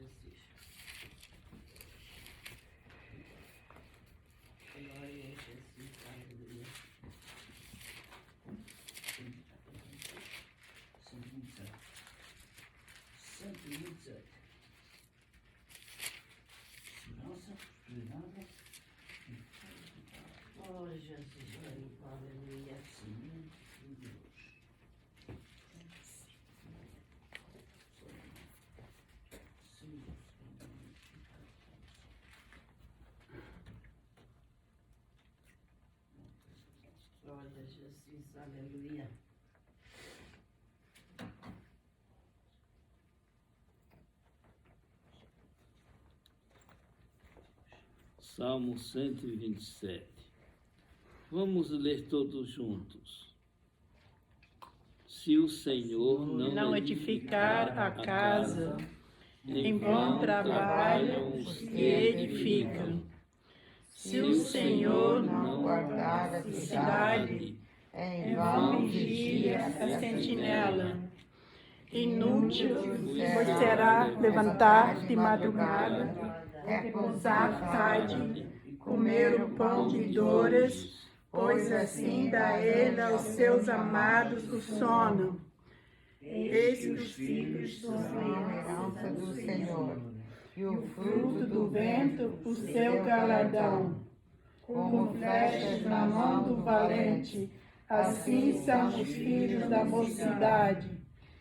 Jesus. Glória a Jesus, aleluia. Oh, Jesus, aleluia, Senhor, Deus. Glória a Jesus, aleluia. Salmo 127. Vamos ler todos juntos. Se o Senhor não edificar a casa, em vão trabalham os que edificam. Se o Senhor não guardar a cidade, em vão vigia a sentinela. Inútil vos será levantar de madrugada, repousar tarde, comer o pão de dores, pois assim dá ele aos seus amados o sono. Eis que os filhos são a herança do Senhor, e o fruto do vento o seu galardão. Como flechas na mão do valente, assim são os filhos da mocidade.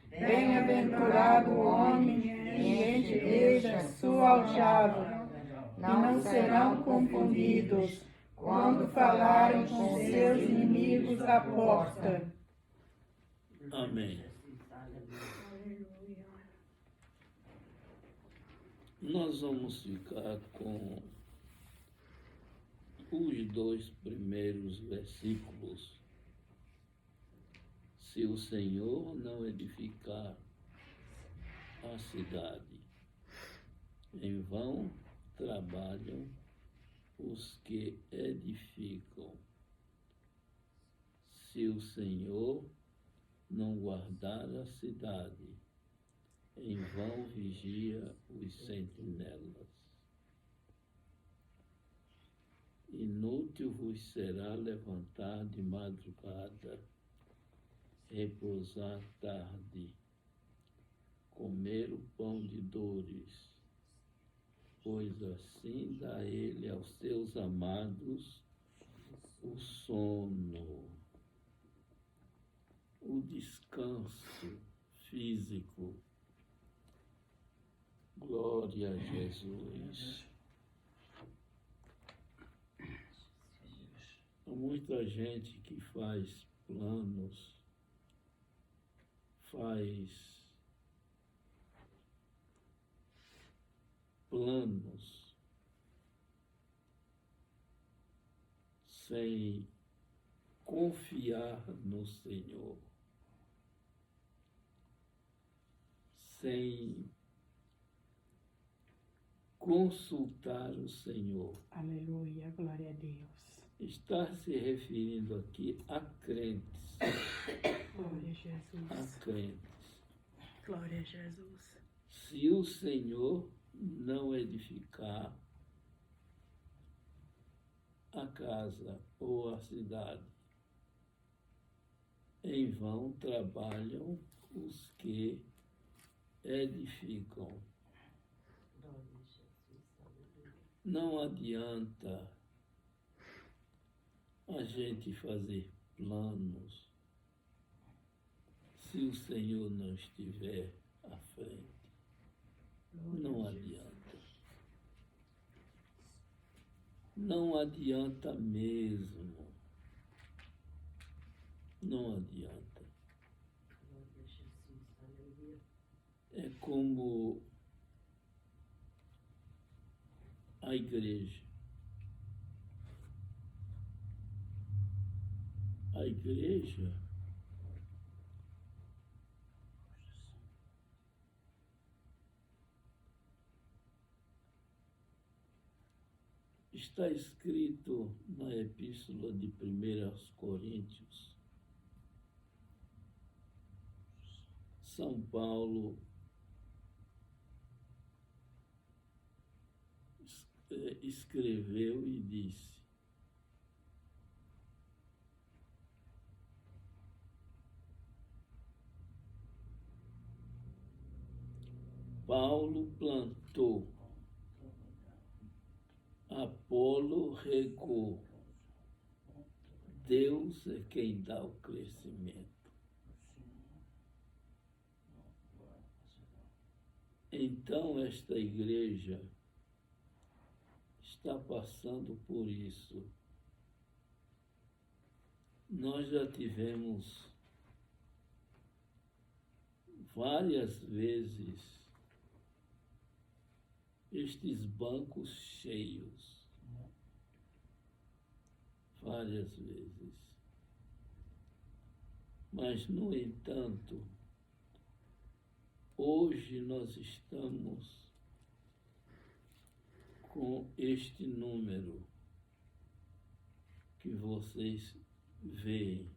Bem-aventurado o homem que endireita sua aljava, e não serão confundidos quando falarem com seus inimigos à porta. Amém. Nós vamos ficar com os 2 primeiros versículos. Se o Senhor não edificar a cidade, em vão trabalham os que edificam. Se o Senhor não guardar a cidade, em vão vigia os sentinelas. Inútil vos será levantar de madrugada, repousar tarde, comer o pão de dores, pois assim dá ele aos seus amados o sono, o descanso físico. Glória a Jesus. Há muita gente que faz planos, sem confiar no Senhor, sem consultar o Senhor. Aleluia, glória a Deus. Está se referindo aqui a crentes. Glória a Jesus. A crentes. Glória a Jesus. Se o Senhor não edificar a casa ou a cidade, em vão trabalham os que edificam. Não adianta a gente fazer planos se o Senhor não estiver à frente. Não adianta. Não adianta mesmo. Não adianta. É como a igreja. A igreja está escrito na Epístola de 1 aos Coríntios. São Paulo escreveu e disse: Paulo plantou, Apolo regou, Deus é quem dá o crescimento. Então, esta igreja está passando por isso. Nós já tivemos várias vezes estes bancos cheios. Várias vezes. Mas, no entanto, hoje nós estamos com este número que vocês veem.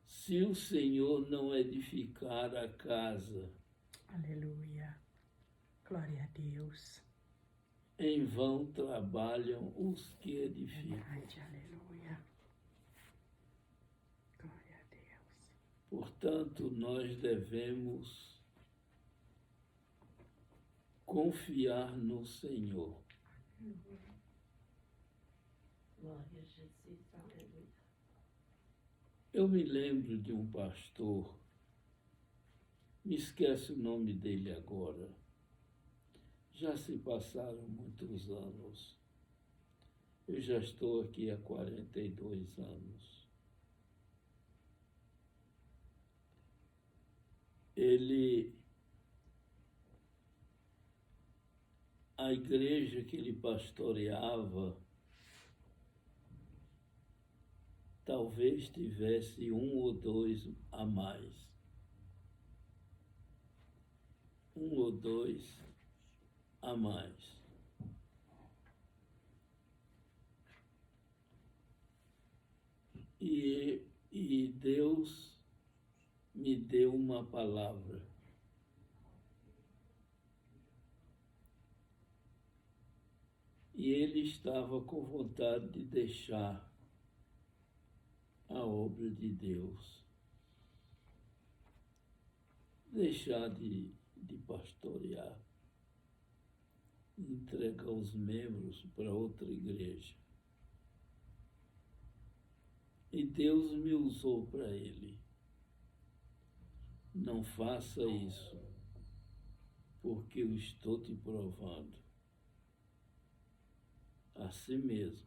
Se o Senhor não edificar a casa, Aleluia. Glória a Deus. em vão trabalham os que edificam. Verdade, aleluia. Glória a Deus. Portanto, nós devemos confiar no Senhor. Glória a Jesus, aleluia. Eu me lembro de um pastor, me esqueço o nome dele agora. Já se passaram muitos anos. Eu já estou aqui há 42 anos. A igreja que ele pastoreava, talvez tivesse um ou dois a mais. Um ou dois a mais. E Deus me deu uma palavra. E ele estava com vontade de deixar a obra de Deus, deixar de pastorear, entregar os membros para outra igreja. E Deus me usou para ele. Não faça isso, porque eu estou te provando. Assim mesmo,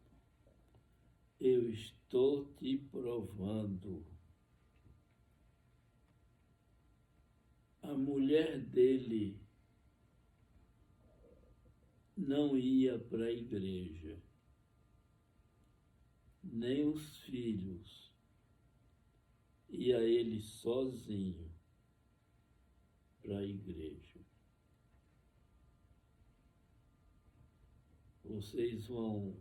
eu estou te provando. A mulher dele não ia para a igreja, nem os filhos, ia ele sozinho para a igreja. Vocês vão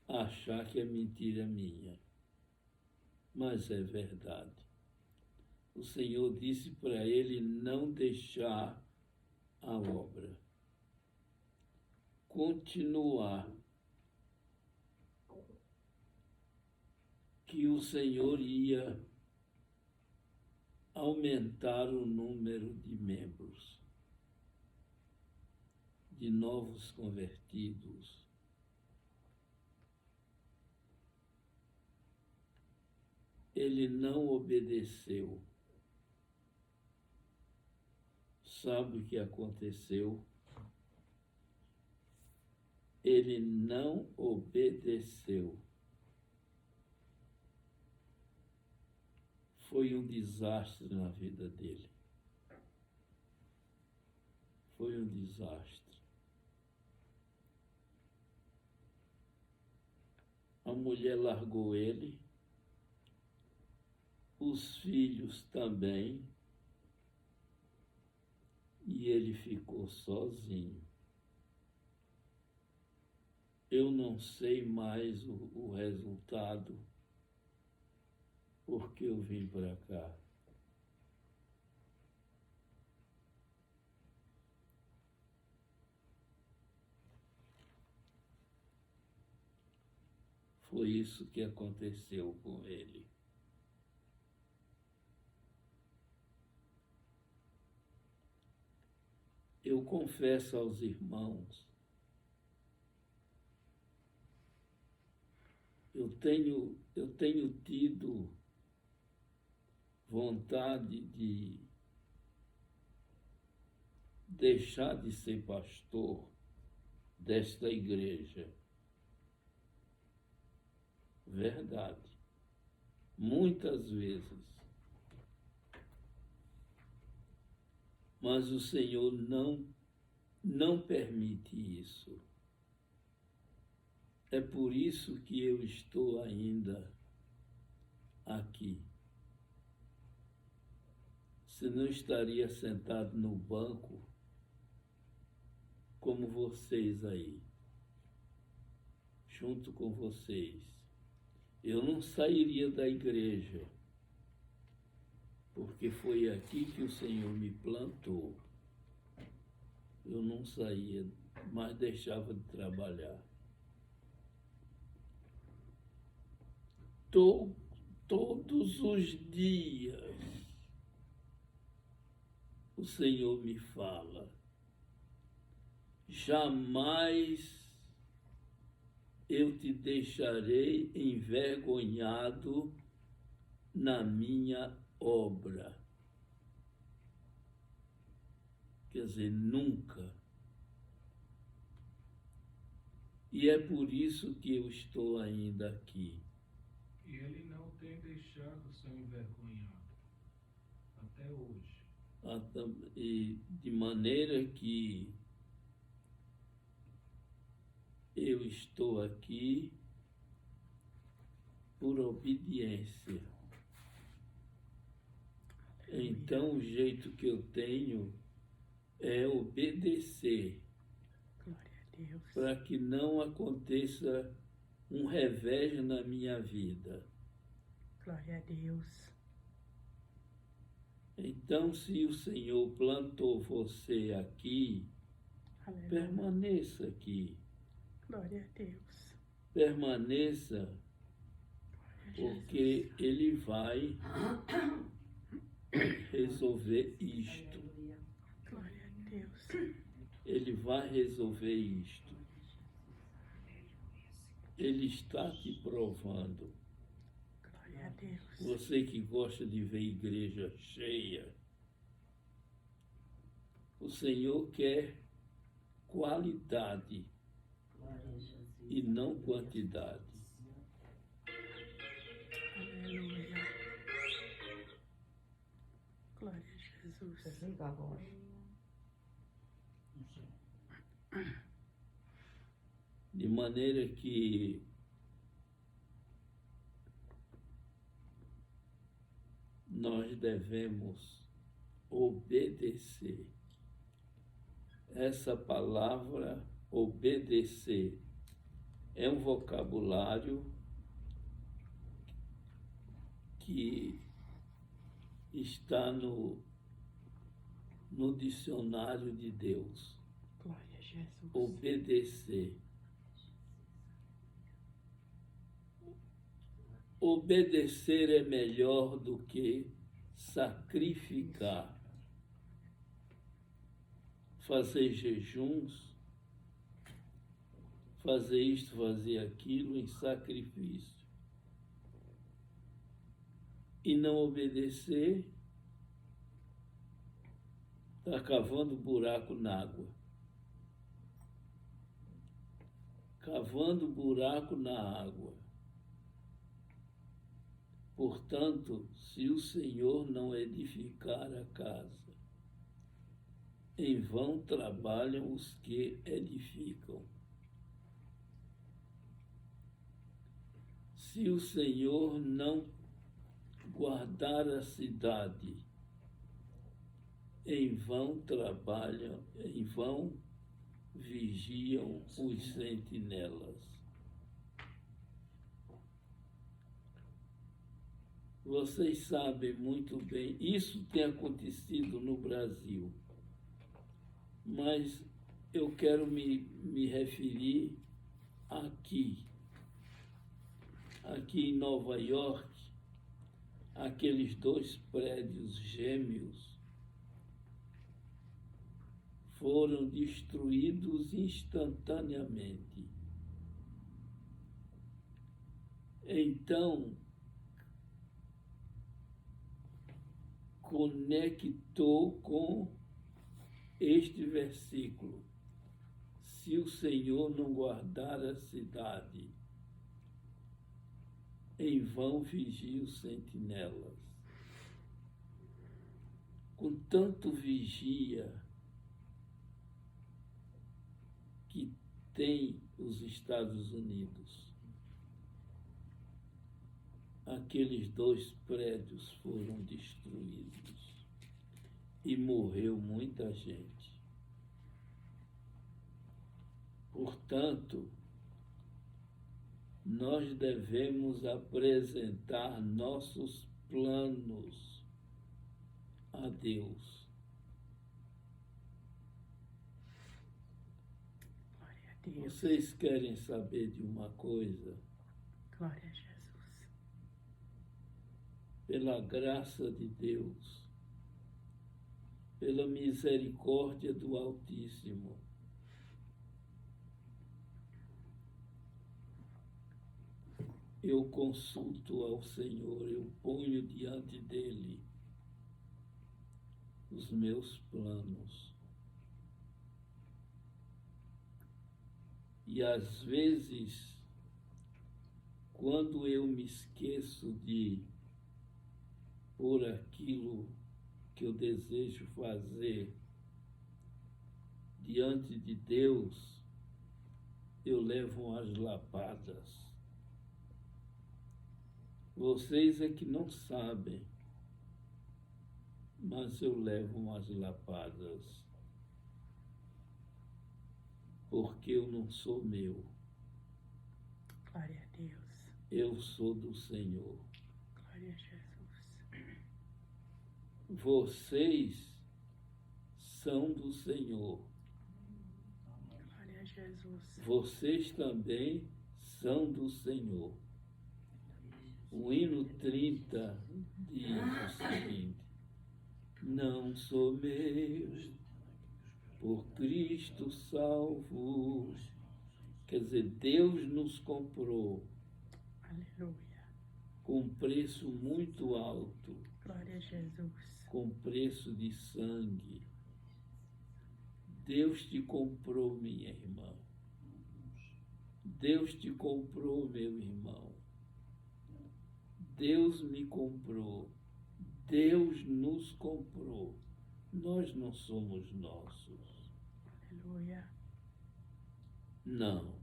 achar que é mentira minha, mas é verdade. O Senhor disse para ele não deixar a obra, continuar, que o Senhor ia aumentar o número de membros, de novos convertidos. Ele não obedeceu. Sabe o que aconteceu? Ele não obedeceu. Foi um desastre na vida dele. Foi um desastre. A mulher largou ele, os filhos também, e ele ficou sozinho. Eu não sei mais o resultado, por que eu vim para cá. Foi isso que aconteceu com ele. Eu confesso aos irmãos, eu tenho tido vontade de deixar de ser pastor desta igreja. Verdade. Muitas vezes. Mas o Senhor não permite isso. É por isso que eu estou ainda aqui. Senão estaria sentado no banco como vocês aí, junto com vocês. Eu não sairia da igreja, porque foi aqui que o Senhor me plantou. Eu não saía, mas deixava de trabalhar. Todos os dias o Senhor me fala, jamais eu te deixarei envergonhado na minha obra. Quer dizer, nunca. E é por isso que eu estou ainda aqui. E ele não tem deixado o seu envergonhado, até hoje. E de maneira que eu estou aqui por obediência. Então, o jeito que eu tenho é obedecer, Glória a Deus. para que não aconteça um revés na minha vida. Glória a Deus. Então, se o Senhor plantou você aqui, Aleluia. permaneça aqui. Glória a Deus. Permaneça, Glória a porque Jesus. Ele vai resolver isto. Aleluia. Glória a Deus. Ele vai resolver isto. Ele está te provando. Glória a Deus. Você que gosta de ver igreja cheia, o Senhor quer qualidade Glória a Jesus. e não quantidade. Aleluia. Glória a Jesus. Desliga a voz. De maneira que nós devemos obedecer. Essa palavra, obedecer, é um vocabulário que está no dicionário de Deus. Glória a Jesus. Obedecer. Obedecer é melhor do que sacrificar. Fazer jejuns, fazer isto, fazer aquilo em sacrifício. E não obedecer, está cavando buraco na água. Cavando buraco na água. Portanto, se o Senhor não edificar a casa, em vão trabalham os que edificam. Se o Senhor não guardar a cidade, em vão trabalham, em vão vigiam os sentinelas. Vocês sabem muito bem, isso tem acontecido no Brasil, mas eu quero me referir aqui em Nova York, aqueles 2 prédios gêmeos foram destruídos instantaneamente. Então, conectou com este versículo: se o Senhor não guardar a cidade, em vão vigiam os sentinelas. Com tanto vigia que tem os Estados Unidos, aqueles 2 prédios foram destruídos e morreu muita gente. Portanto, nós devemos apresentar nossos planos a Deus. Glória a Deus. Vocês querem saber de uma coisa? Glória a Jesus. Pela graça de Deus, pela misericórdia do Altíssimo, eu consulto ao Senhor, eu ponho diante dele os meus planos. E às vezes, quando eu me esqueço de pôr aquilo que eu desejo fazer diante de Deus, eu levo umas lapadas. Vocês é que não sabem, mas eu levo umas lapadas, porque eu não sou meu. Glória a Deus. Eu sou do Senhor. Glória a Jesus. Vocês são do Senhor. Glória a Jesus. Vocês também são do Senhor. O hino 30 diz o seguinte: não sou meu, por Cristo salvo. Quer dizer, Deus nos comprou Aleluia. com um preço muito alto, Glória a Jesus. com preço de sangue. Deus te comprou, minha irmã. Deus te comprou, meu irmão. Deus me comprou. Deus nos comprou. Nós não somos nossos. Aleluia. Não.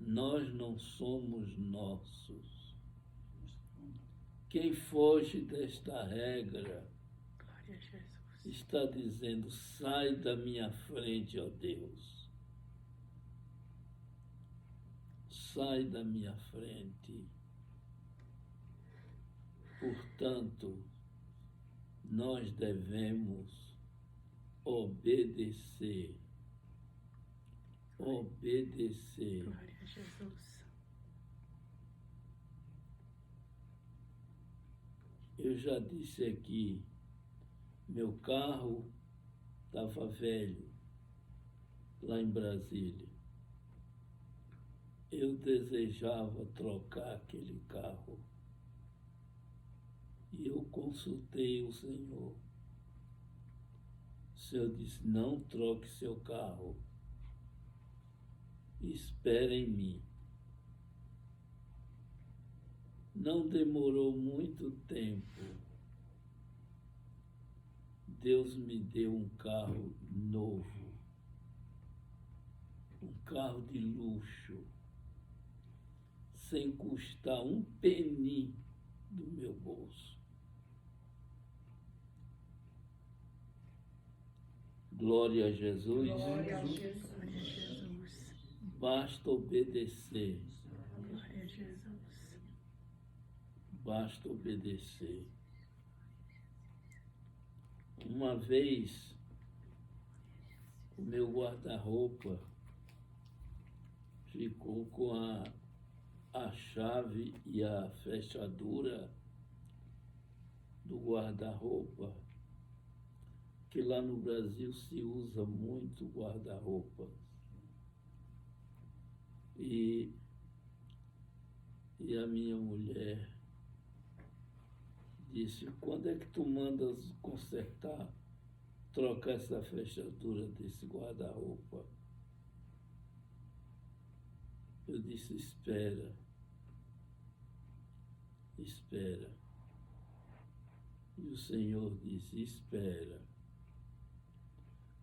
Nós não somos nossos. Quem foge desta regra Glória a Jesus. está dizendo: sai da minha frente, ó Deus. Sai da minha frente. Portanto, nós devemos obedecer. Obedecer. Glória a Jesus. Eu já disse aqui, meu carro estava velho, lá em Brasília. Eu desejava trocar aquele carro. E eu consultei o Senhor. O Senhor disse: não troque seu carro. Espere em mim. Não demorou muito tempo. Deus me deu um carro novo. Um carro de luxo. Sem custar um penny do meu bolso. Glória a Jesus. Glória a Jesus. Glória a Jesus. Basta obedecer. Glória a Jesus. basta obedecer. Uma vez, o meu guarda-roupa ficou com a chave e a fechadura do guarda-roupa, que lá no Brasil se usa muito guarda-roupa. E a minha mulher disse: quando é que tu mandas consertar, trocar essa fechadura desse guarda-roupa? Eu disse: espera. E o Senhor disse: espera.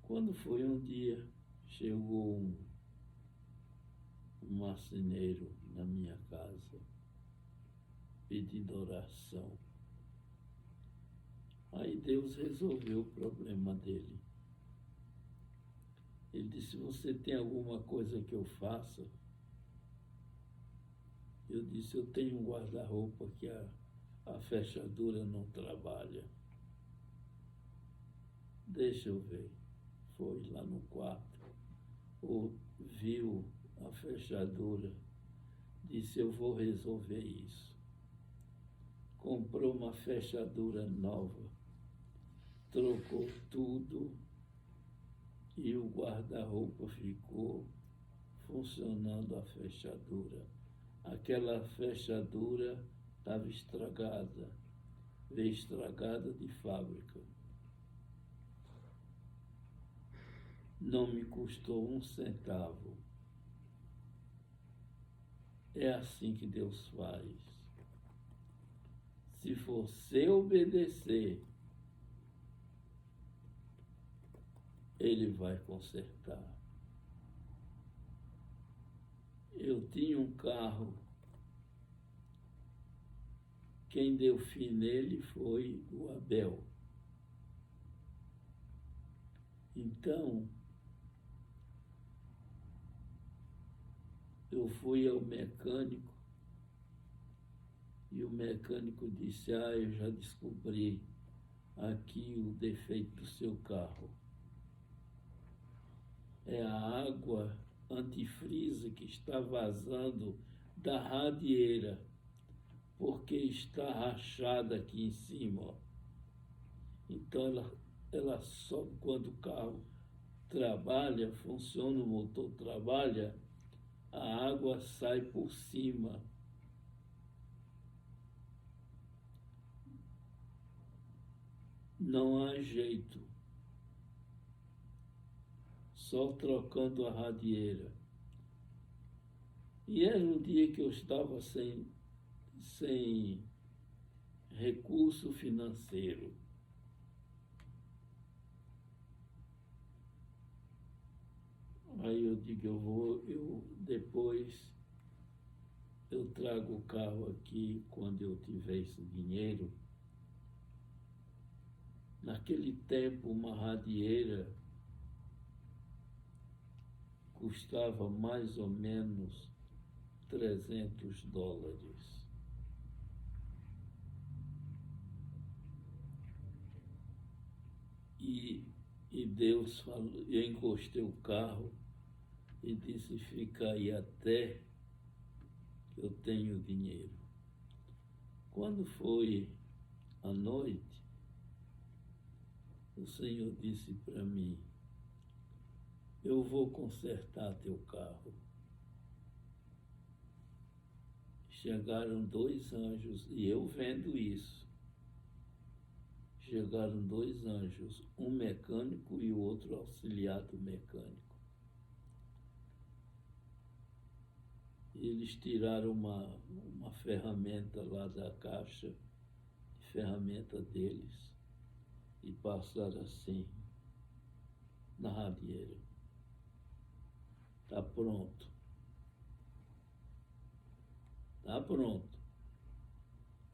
Quando foi um dia, chegou um marceneiro na minha casa, pedindo oração. Aí Deus resolveu o problema dele. Ele disse: você tem alguma coisa que eu faça? Eu disse: eu tenho um guarda-roupa que a fechadura não trabalha. Deixa eu ver. Foi lá no quarto, viu a fechadura, disse: eu vou resolver isso. Comprou uma fechadura nova, trocou tudo e o guarda-roupa ficou funcionando a fechadura. Aquela fechadura estava estragada, veio estragada de fábrica. Não me custou um centavo. É assim que Deus faz. Se você obedecer, Ele vai consertar. Eu tinha um carro, quem deu fim nele foi o Abel. Então, eu fui ao mecânico e o mecânico disse: eu já descobri aqui o defeito do seu carro. É a água antifreeze que está vazando da radieira, porque está rachada aqui em cima. Ó. Então ela sobe quando o carro trabalha, funciona, o motor trabalha, a água sai por cima. Não há jeito. Só trocando a radieira. E era um dia que eu estava sem recurso financeiro. Aí eu digo: depois eu trago o carro aqui quando eu tiver esse dinheiro. Naquele tempo, uma radieira custava mais ou menos $300. E Deus falou, eu encostei o carro e disse: fica aí até que eu tenho dinheiro. Quando foi à noite, o Senhor disse para mim: eu vou consertar teu carro. Chegaram 2 anjos, e eu vendo isso. Chegaram 2 anjos, um mecânico e o outro auxiliar do mecânico. Eles tiraram uma ferramenta lá da caixa de ferramenta deles e passaram assim na radieira. Está pronto. Está pronto.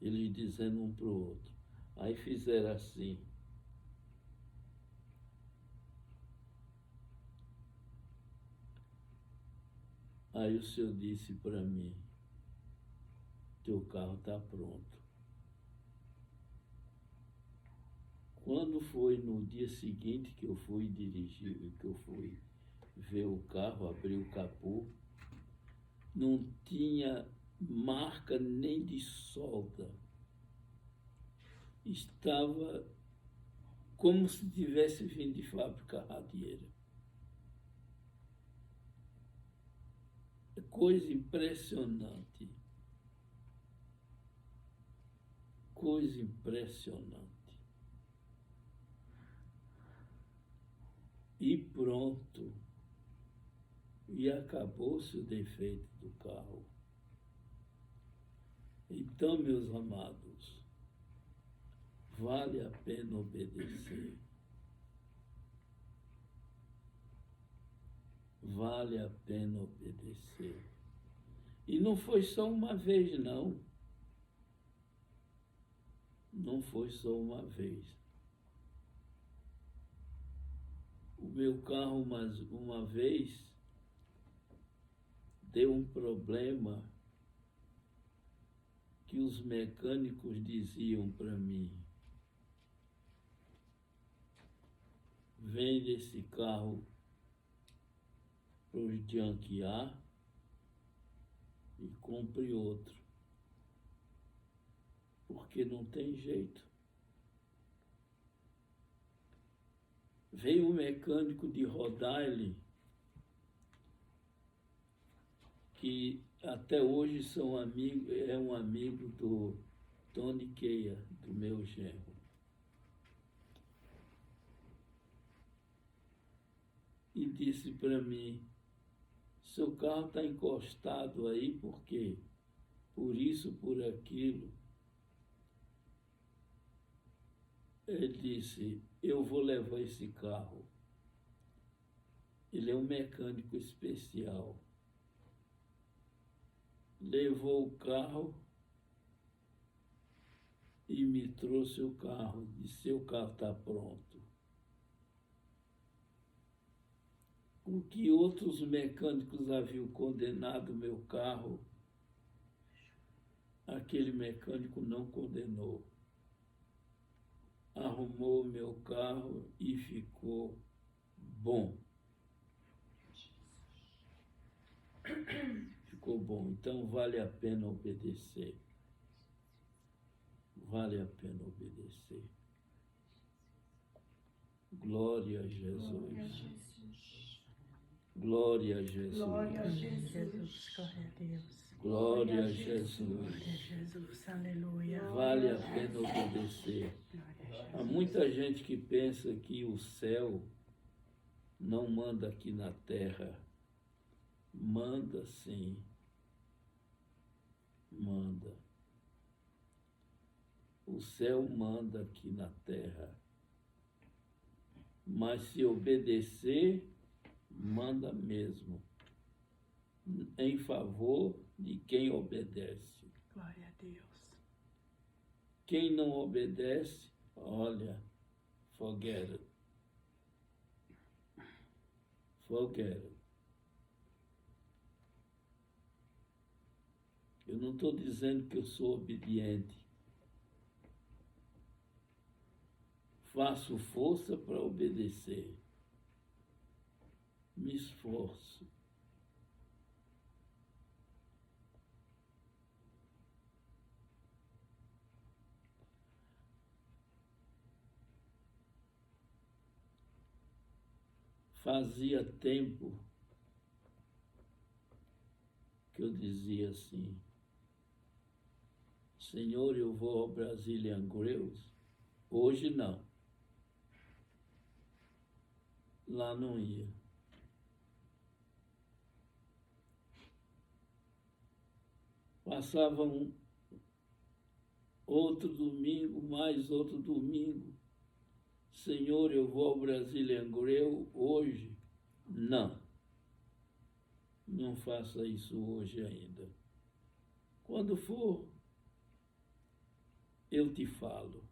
Eles dizendo um para o outro. Aí fizeram assim. Aí o Senhor disse para mim: teu carro está pronto. Quando foi no dia seguinte que eu fui dirigir, que eu fui ver o carro, abrir o capô, não tinha marca nem de solda. Estava como se tivesse vindo de fábrica radieira. É coisa impressionante. Coisa impressionante. E pronto. E acabou-se o defeito do carro. Então, meus amados, vale a pena obedecer. Vale a pena obedecer. E não foi só uma vez, não. Não foi só uma vez. O meu carro, uma vez, deu um problema que os mecânicos diziam para mim: vende esse carro para os junkiar e compre outro, porque não tem jeito. Veio um mecânico de Rhode Island, que até hoje é um amigo do Tony Keia, do meu genro. E disse para mim: seu carro está encostado aí, por quê? Por isso, por aquilo. Ele disse: eu vou levar esse carro. Ele é um mecânico especial. Levou o carro e me trouxe o carro. Disse: seu carro está pronto. O que outros mecânicos haviam condenado o meu carro, aquele mecânico não condenou. Arrumou o meu carro e ficou bom. Ficou bom. Então vale a pena obedecer. Vale a pena obedecer. Glória a Jesus. Glória a Jesus. Glória a Jesus. Glória a Deus. Glória a Jesus. Glória a Jesus. Aleluia. Vale a pena obedecer. Há muita gente que pensa que o céu não manda aqui na terra. Manda sim. Manda. O céu manda aqui na terra. Mas se obedecer, manda mesmo. Em favor de quem obedece. Glória a Deus. Quem não obedece, olha, forget it. Forget it. Eu não estou dizendo que eu sou obediente. Faço força para obedecer. Me esforço. Fazia tempo que eu dizia assim: Senhor, eu vou ao Brazilian Grails. Hoje não. Lá não ia. Passava outro domingo, mais outro domingo. Senhor, eu vou ao Brazilian Grail hoje? Não. Não faça isso hoje ainda. Quando for, eu te falo.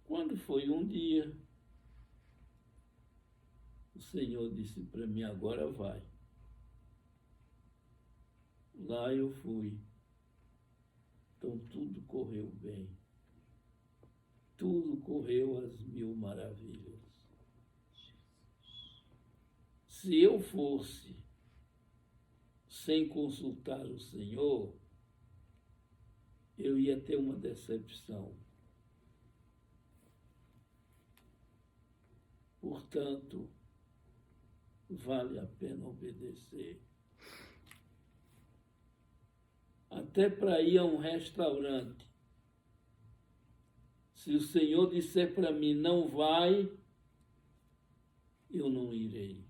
Quando foi um dia, o Senhor disse para mim: agora vai. Lá eu fui. Então tudo correu bem. Tudo correu às mil maravilhas. Se eu fosse sem consultar o Senhor, eu ia ter uma decepção. Portanto, vale a pena obedecer. Até para ir a um restaurante. Se o Senhor disser para mim, não vai, eu não irei.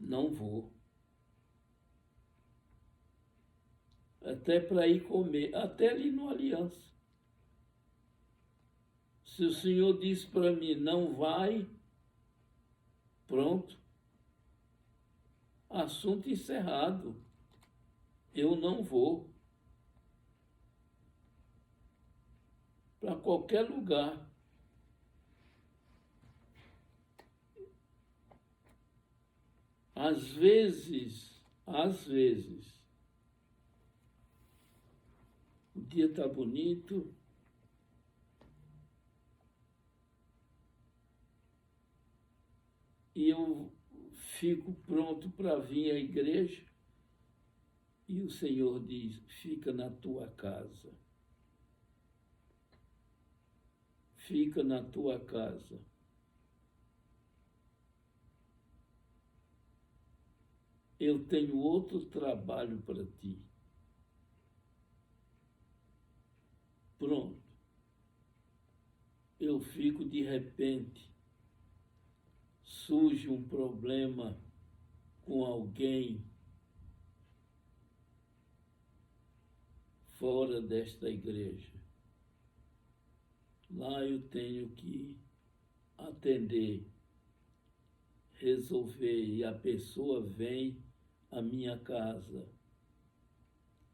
Não vou. Até para ir comer, até ali no Aliança. Se o Senhor diz para mim, não vai, pronto. Assunto encerrado. Eu não vou. Para qualquer lugar. Às vezes, o dia está bonito, e eu fico pronto para vir à igreja, e o Senhor diz, fica na tua casa. Fica na tua casa. Eu tenho outro trabalho para ti. Pronto. Eu fico de repente, surge um problema com alguém fora desta igreja. Lá eu tenho que atender, resolver, e a pessoa vem à minha casa,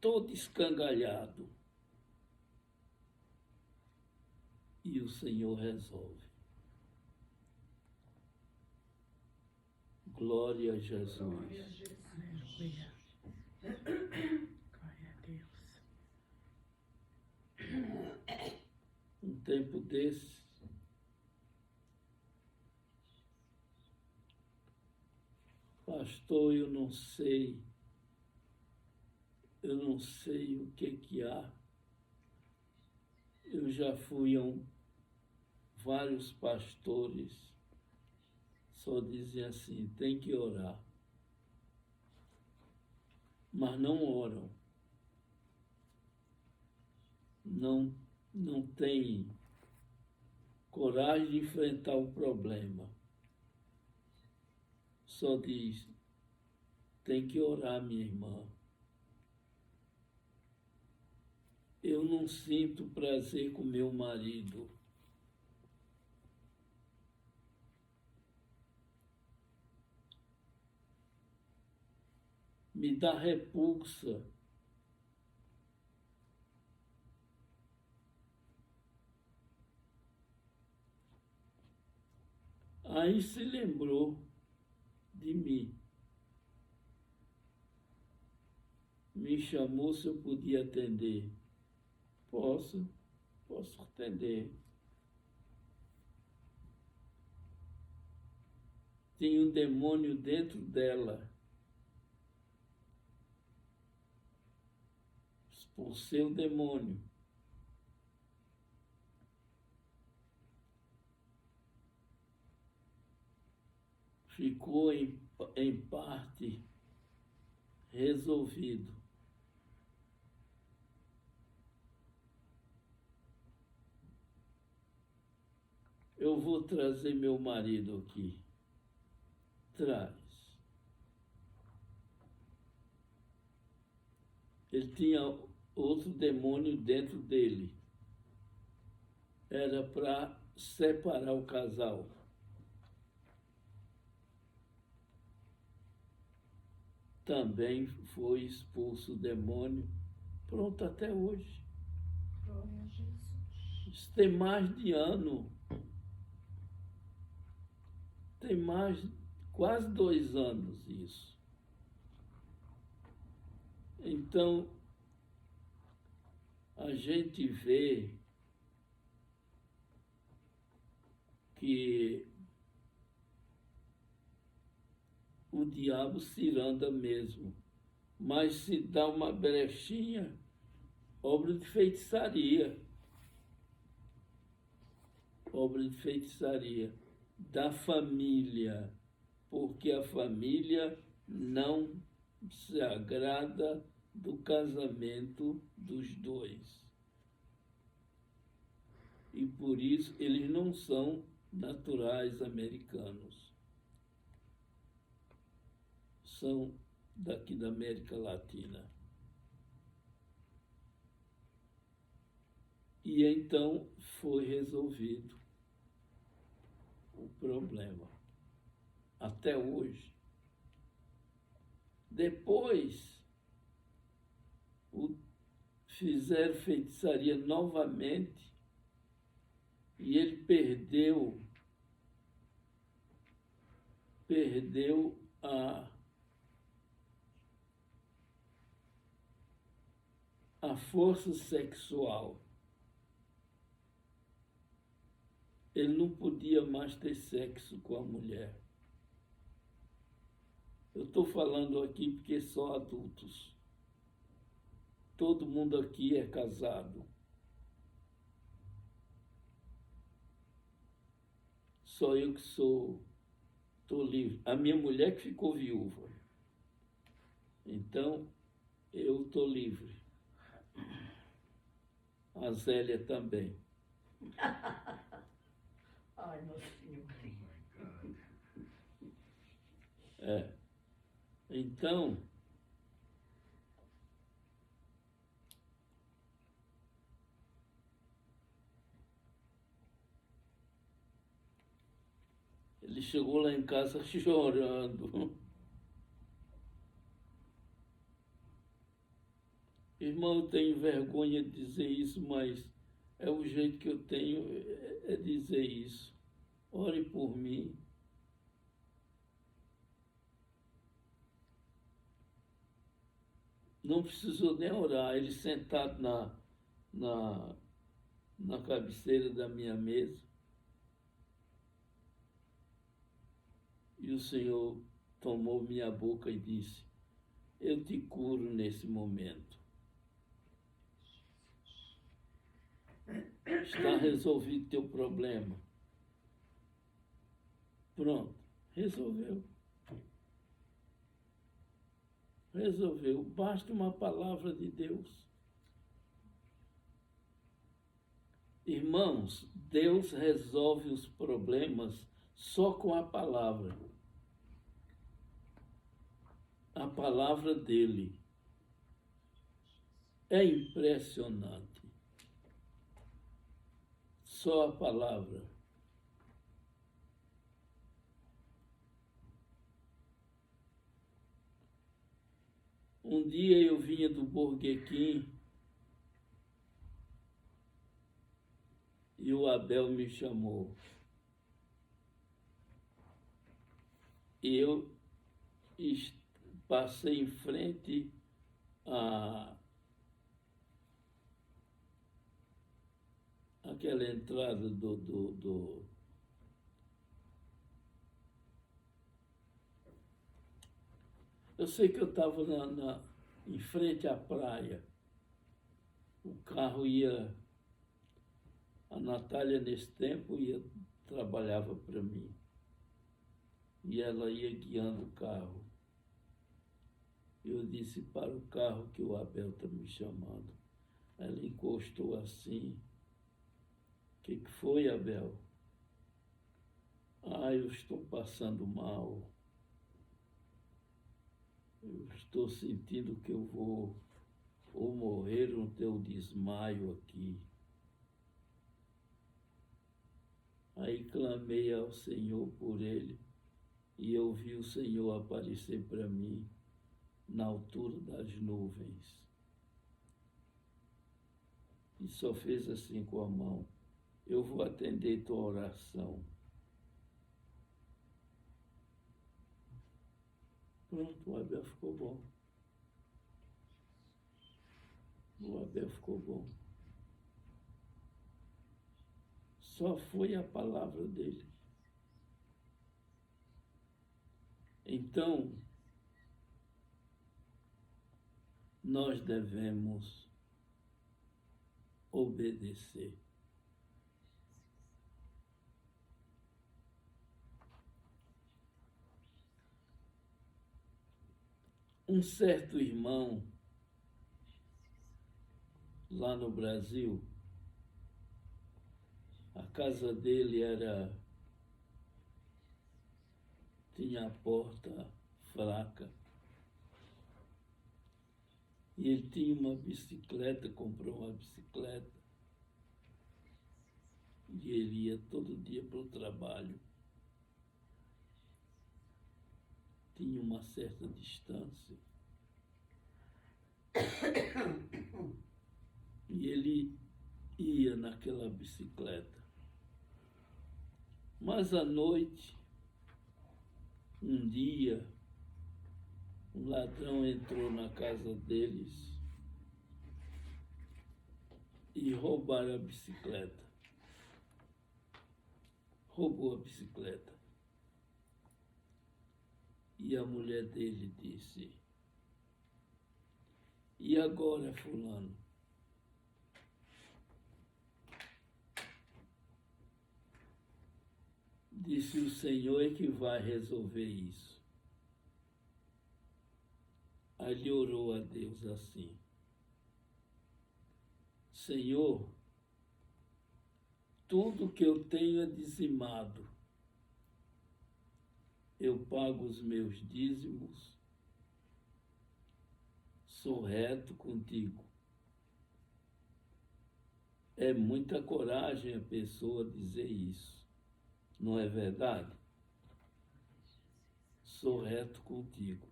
todo escangalhado, e o Senhor resolve. Glória a Jesus. Glória a Deus. Um tempo desse, pastor, eu não sei o que há. Eu já fui a vários pastores, só dizem assim, tem que orar. Mas não oram. Não tem coragem de enfrentar o problema. Só diz, tem que orar, minha irmã. Eu não sinto prazer com meu marido. Me dá repulsa. Aí se lembrou de mim. Me chamou se eu podia atender. Posso atender. Tinha um demônio dentro dela. Expulsei o demônio. Ficou em parte resolvido. Eu vou trazer meu marido aqui. Traz. Ele tinha outro demônio dentro dele. Era para separar o casal. Também foi expulso o demônio. Pronto até hoje. Glória a Jesus. Isso tem mais de ano. Tem quase 2 anos isso. Então, a gente vê que o diabo ciranda mesmo, mas se dá uma brechinha, obra de feitiçaria. Obra de feitiçaria da família, porque a família não se agrada do casamento dos dois. E por isso eles não são naturais americanos. São daqui da América Latina. E então foi resolvido o problema. Até hoje. Depois, fizeram feitiçaria novamente e ele perdeu a força sexual. Ele não podia mais ter sexo com a mulher. Eu estou falando aqui porque só adultos. Todo mundo aqui é casado. Só eu que estou livre. A minha mulher que ficou viúva. Então, eu estou livre. A Zélia também. Ai, meu filho. É. Então, ele chegou lá em casa chorando. Irmão, eu tenho vergonha de dizer isso, mas é o jeito que eu tenho, é dizer isso. Ore por mim. Não precisou nem orar, ele sentado na cabeceira da minha mesa. E o Senhor tomou minha boca e disse: eu te curo nesse momento. Está resolvido teu problema. Pronto, resolveu. Resolveu. Basta uma palavra de Deus. Irmãos, Deus resolve os problemas só com a palavra. A palavra dele é impressionante. Só a palavra. Um dia eu vinha do Burger King e o Abel me chamou. Eu passei em frente àquela entrada do Eu sei que eu estava em frente à praia. O carro ia... A Natália, nesse tempo, trabalhava para mim. E ela ia guiando o carro. Eu disse para o carro que o Abel está me chamando. Ela encostou assim. O que foi, Abel? Eu estou passando mal. Eu estou sentindo que eu vou ou morrer ou ter um desmaio aqui. Aí clamei ao Senhor por ele e eu vi o Senhor aparecer para mim na altura das nuvens. E só fez assim com a mão: eu vou atender tua oração. Pronto, o Abel ficou bom. O Abel ficou bom. Só foi a palavra dele. Então, nós devemos obedecer. Um certo irmão, lá no Brasil, a casa dele tinha a porta fraca. E ele tinha uma bicicleta, comprou uma bicicleta. E ele ia todo dia para o trabalho. Tinha uma certa distância. E ele ia naquela bicicleta. Mas à noite, um dia, um ladrão entrou na casa deles e roubaram a bicicleta. Roubou a bicicleta. E a mulher dele disse: "E agora, fulano?" Disse: "O Senhor é que vai resolver isso." Aí ele orou a Deus assim: "Senhor, tudo que eu tenho é dizimado. Eu pago os meus dízimos, sou reto contigo." É muita coragem a pessoa dizer isso, não é verdade? Sou reto contigo.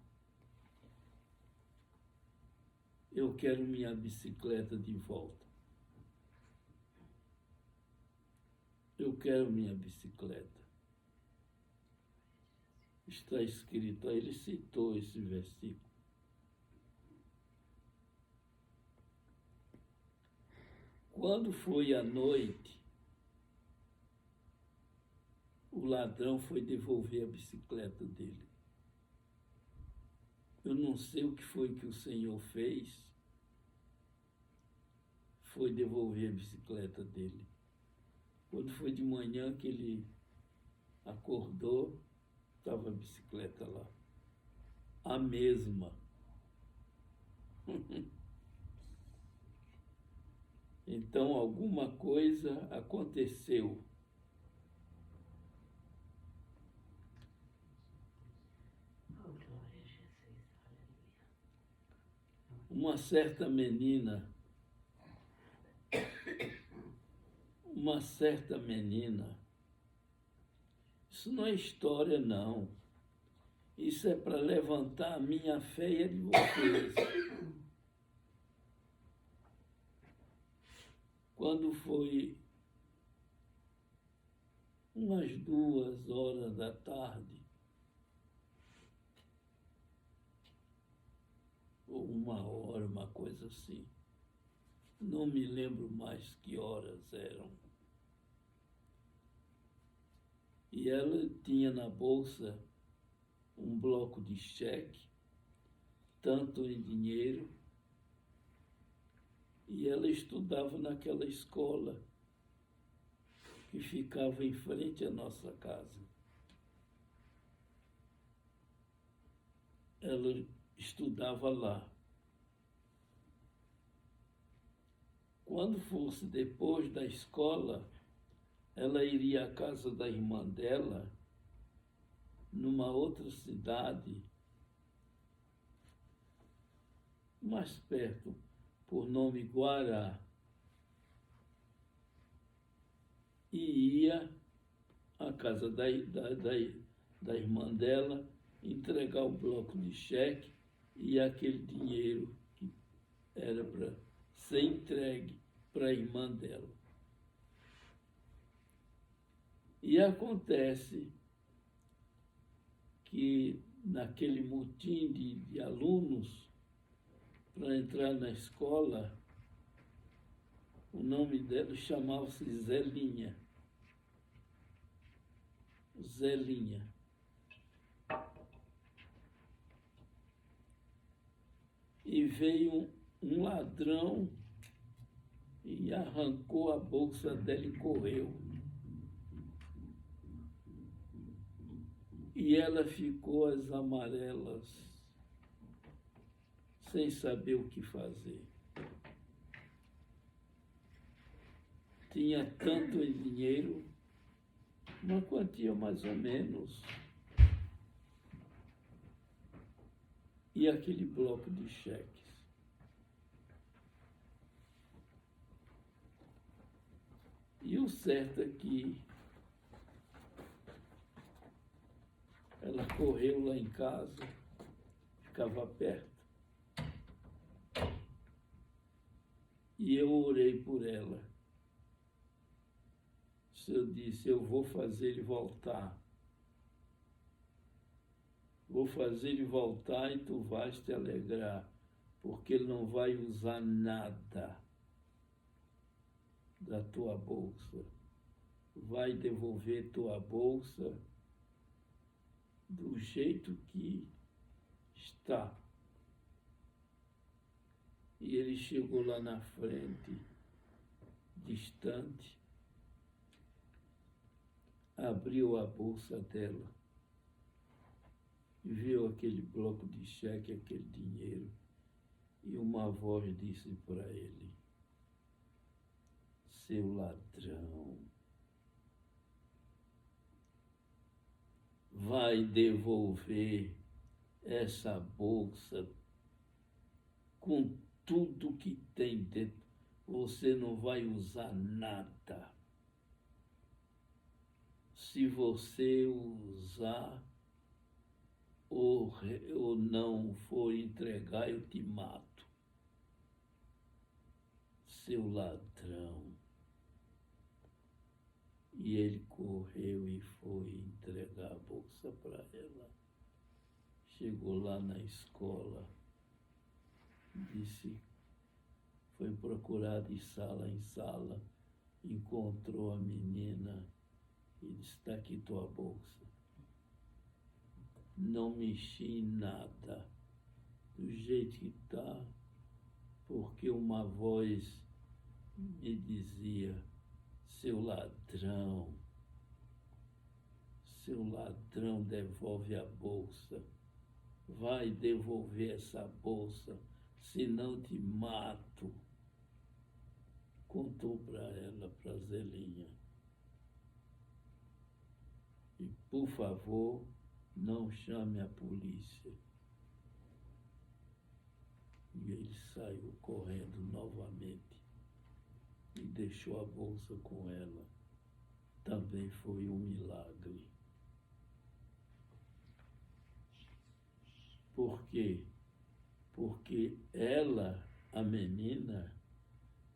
Eu quero minha bicicleta de volta. Eu quero minha bicicleta. Está escrito, aí ele citou esse versículo. Quando foi à noite, o ladrão foi devolver a bicicleta dele. Eu não sei o que foi que o Senhor fez, foi devolver a bicicleta dele. Quando foi de manhã que ele acordou, estava a bicicleta lá. A mesma. Então, alguma coisa aconteceu. Oh, glória a Jesus, aleluia. Uma certa menina, isso não é história, não. Isso é para levantar a minha fé e a de vocês. Quando foi umas 2 horas da tarde, ou 1 hora, uma coisa assim, não me lembro mais que horas eram. E ela tinha na bolsa um bloco de cheque, tanto em dinheiro, e ela estudava naquela escola que ficava em frente à nossa casa. Ela estudava lá. Quando fosse depois da escola, ela iria à casa da irmã dela, numa outra cidade, mais perto, por nome Guará, e ia à casa da irmã dela, entregar o bloco de cheque e aquele dinheiro que era para ser entregue para a irmã dela. E acontece que naquele motim de alunos para entrar na escola, o nome dela chamava-se Zelinha. Zelinha. E veio um ladrão e arrancou a bolsa dela e correu. E ela ficou às amarelas, sem saber o que fazer. Tinha tanto em dinheiro, uma quantia mais ou menos, e aquele bloco de cheques. E o certo é que ela correu lá em casa, ficava perto, e eu orei por ela. Eu disse, eu vou fazer ele voltar. Vou fazer ele voltar e tu vais te alegrar, porque ele não vai usar nada da tua bolsa. Vai devolver tua bolsa do jeito que está. E ele chegou lá na frente, distante, abriu a bolsa dela, viu aquele bloco de cheque, aquele dinheiro, e uma voz disse para ele, seu ladrão, vai devolver essa bolsa com tudo que tem dentro. Você não vai usar nada. Se você usar ou não for entregar, eu te mato. Seu ladrão. E ele correu e foi entregar a bolsa para ela. Chegou lá na escola, disse, foi procurar de sala em sala, encontrou a menina e disse, está aqui tua bolsa. Não mexi em nada, do jeito que está, porque uma voz me dizia, seu ladrão, devolve a bolsa. Vai devolver essa bolsa, senão te mato. Contou para ela, para Zelinha. E, por favor, não chame a polícia. E ele saiu correndo novamente e deixou a bolsa com ela. Também foi um milagre. Por quê? Porque ela, a menina,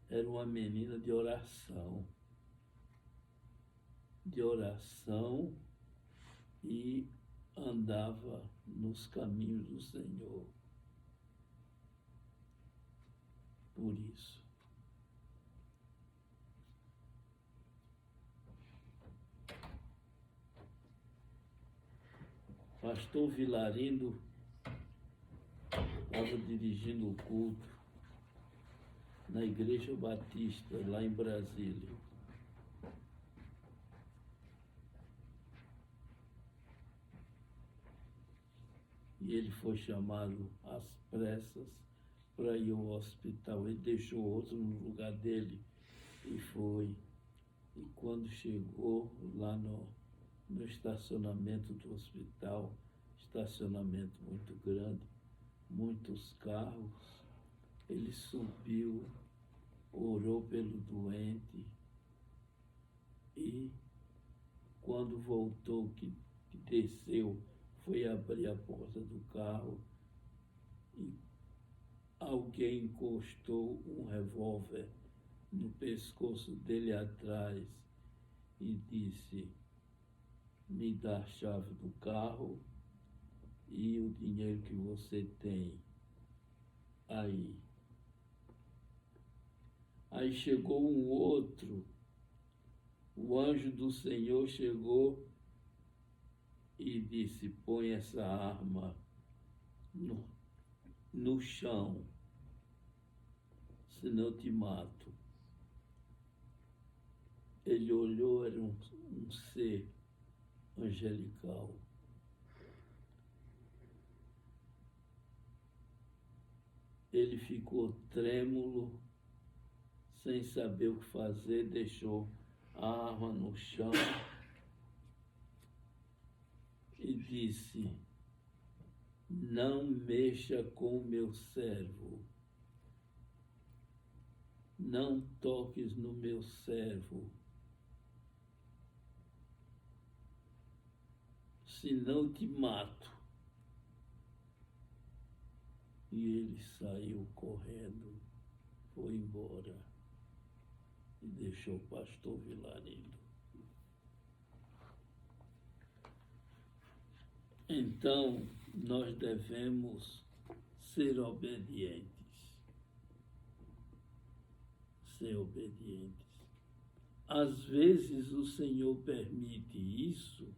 era uma menina de oração. E andava nos caminhos do Senhor. Por isso. Pastor Vilarindo estava dirigindo o culto na Igreja Batista, lá em Brasília. E ele foi chamado às pressas para ir ao hospital. Ele deixou outro no lugar dele e foi. E quando chegou lá no estacionamento do hospital, estacionamento muito grande, muitos carros, ele subiu, orou pelo doente e quando voltou, que desceu, foi abrir a porta do carro e alguém encostou um revólver no pescoço dele atrás e disse, me dá a chave do carro e o dinheiro que você tem aí. Aí chegou um outro, o anjo do Senhor chegou e disse: põe essa arma no chão, senão eu te mato. Ele olhou, era um ser angelical. Ele ficou trêmulo, sem saber o que fazer, deixou a arma no chão e disse: não mexa com o meu servo, não toques no meu servo, senão te mato. E ele saiu correndo, foi embora e deixou o pastor Vilarilho. Então, nós devemos ser obedientes. Ser obedientes. Às vezes o Senhor permite isso,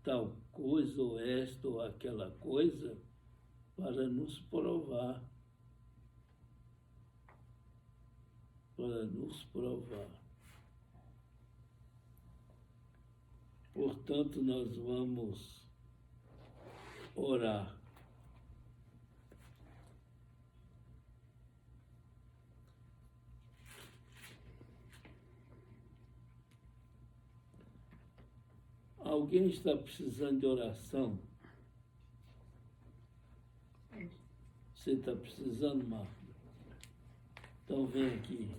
tal coisa, ou esta ou aquela coisa, para nos provar. Para nos provar. Portanto, nós vamos orar. Alguém está precisando de oração? Você está precisando, Marco? Então vem aqui.